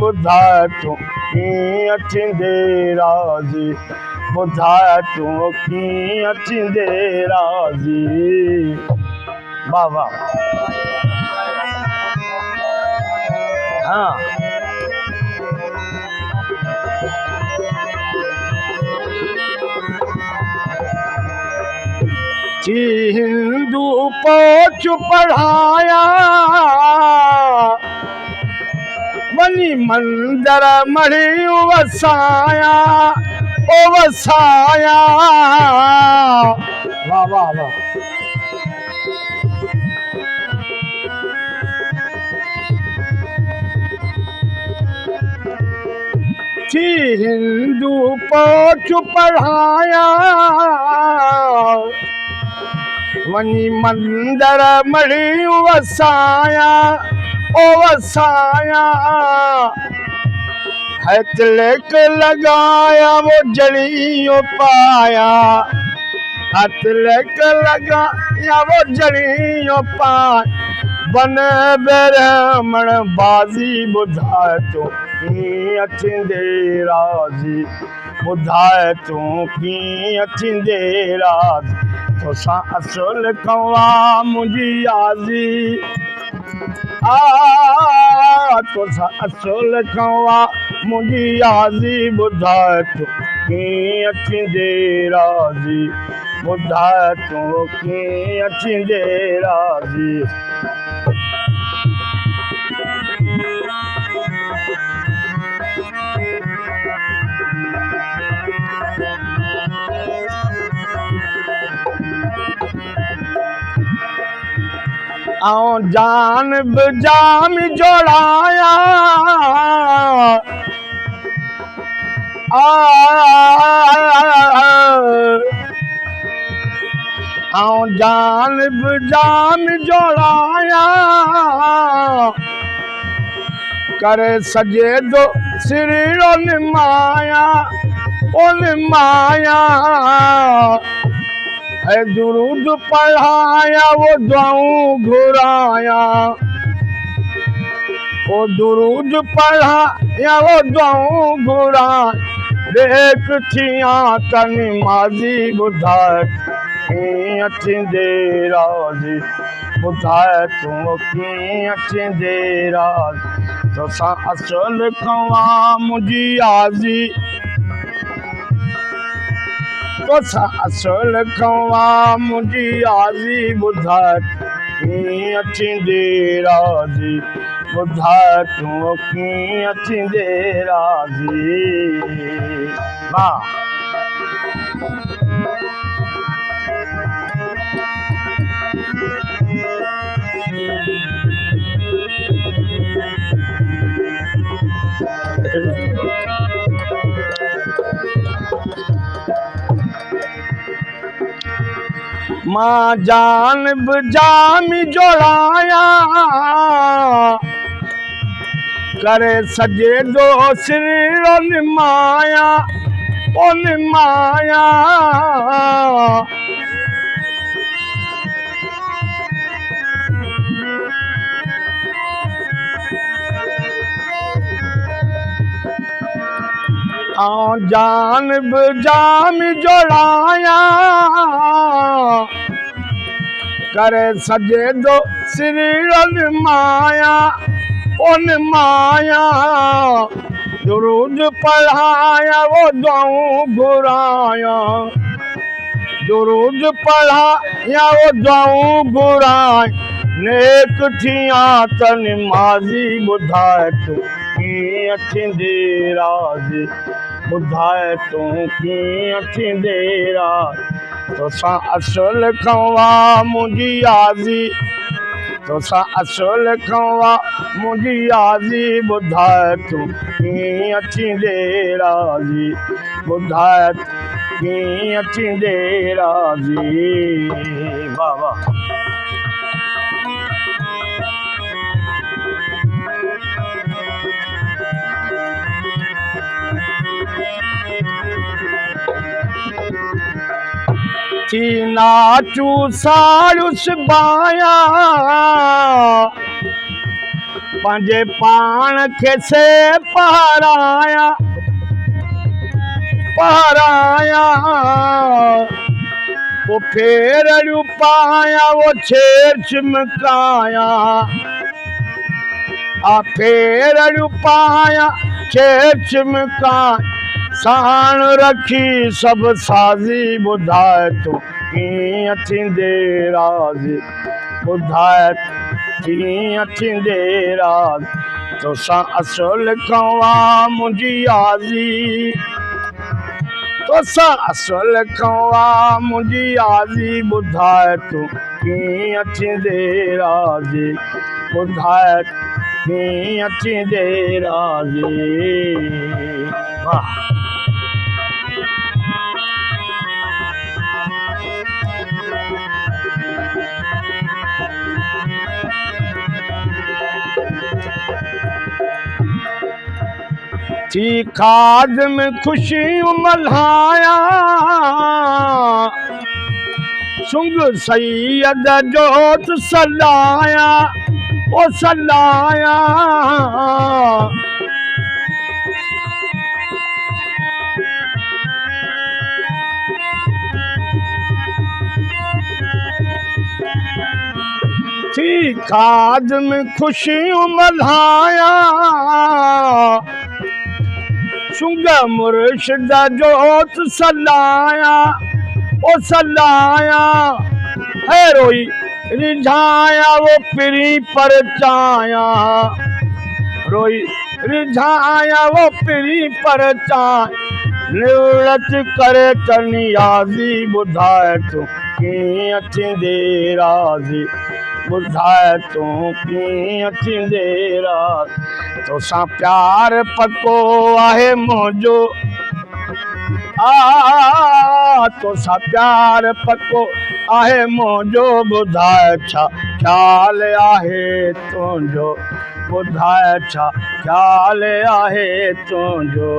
ॿुधाए तूं कीअं थींदे राज़ी ॿुधाए तूं कीअं थींदे राज़ी वाह वाह हाँ हिंदू पोच पढ़ाया वनी मंदर मढ़ी वसाया ओ वसाया वाह वाह वाह हिंदू पोच पढ़ाया वनी मंदर मढ़ी वसाया ओ वसाया है तिलक लगाया वो जड़ियों पाया तिलक लगाया वो जड़ियों पाया बन ब्राह्मण बाजी ॿुधाए तूं कीअं थींदे राज़ी ॿुधाए तूं कीअं थींदे राज़ी तोसां असुल कवा मुंहिंजी याज़ी तोसां असुल कवा मुंहिंजी याज़ी ॿुधाए तूं कीअं थींदे राज़ी ॿुधाए तूं कीअं थींदे राज़ी जान जाम जोड़ाया जान जाम जोड़ाया करे सजे दो श्री निमाया ओ निमाया है दुरूद पढ़ाया वो दुआऊं घुराया वो दुरूद पढ़ाया वो दुआऊं घुराया देख थिया त निमाज़ी ॿुधाए कीअं थींदे राज़ी ॿुधाए तूं कीअं थींदे राज़ी तोसां असुल कवा मुंहिंजी याज़ी तोसां असुल कवा मुंहिंजी याज़ी ॿुधाए कीअं थींदे राज़ी ॿुधाए तूं कीअं थींदे राज़ी वाह मां जान जाम जोड़ाया करे सजे दो श्री निमाया ओ निमाया जान जाम जोड़ाया करे सजे दो श्री निमाया ओ निमाया दुरूद पढ़ाया वो दुआऊं घुराया दुरूद पढ़ाया वो दुआऊं घुराया नेक थिया त निमाज़ी ॿुधाए तूं कीअं थींदे राज़ी ॿुधाए तूं कीअं थींदे राज़ी तोसां असुल कवा मुंहिंजी याज़ी तोसां असुल कवा मुंहिंजी याज़ी ॿुधाए तूं कीअं थींदे राज़ी ॿुधाए कीअं थींदे राज़ी वाह वाह नाचू सारुस बाया पंहिंजे पाण खे से पहराया पहराया वो फेर पाया वो छेड़ चिमकाया आ फेर पाया छेड़ चिमकाया साण रखी सब साज़ी ॿुधाए तूं कीअं थींदे राज़ी ॿुधाए कीअं थींदे राज़ी तोसां असुल खवा मुंहिंजी याज़ी तोसां असुल खवा मुंहिंजी याज़ी ॿुधाए तूं कीअं थींदे राज़ी ॿुधाए कीअं थींदे राज़ी वाह थी खाद में खुशियूं मल्हाया सुंग सैयद जोत सलाया ओ सलाया थी खाद में खुशियूं मल्हाया सुंग मुर्शिद जोत सलाया ओ सलाया है रोई रिझाया वो पिरी पर चाया रोई रिझाया वो पिरी पर चाया निवृत करे तनियाज़ी ॿुधाए तूं कीअं थींदे राज़ी ॿुधाए तूं कीअं थींदे राज़ी तोसां प्यार पको आहे मुंहिंजो तोसां प्यार पको आहे मुंहिंजो ॿुधाए छा ख़्याल आहे तुंहिंजो ॿुधाए छा ख़्याल आहे तुंहिंजो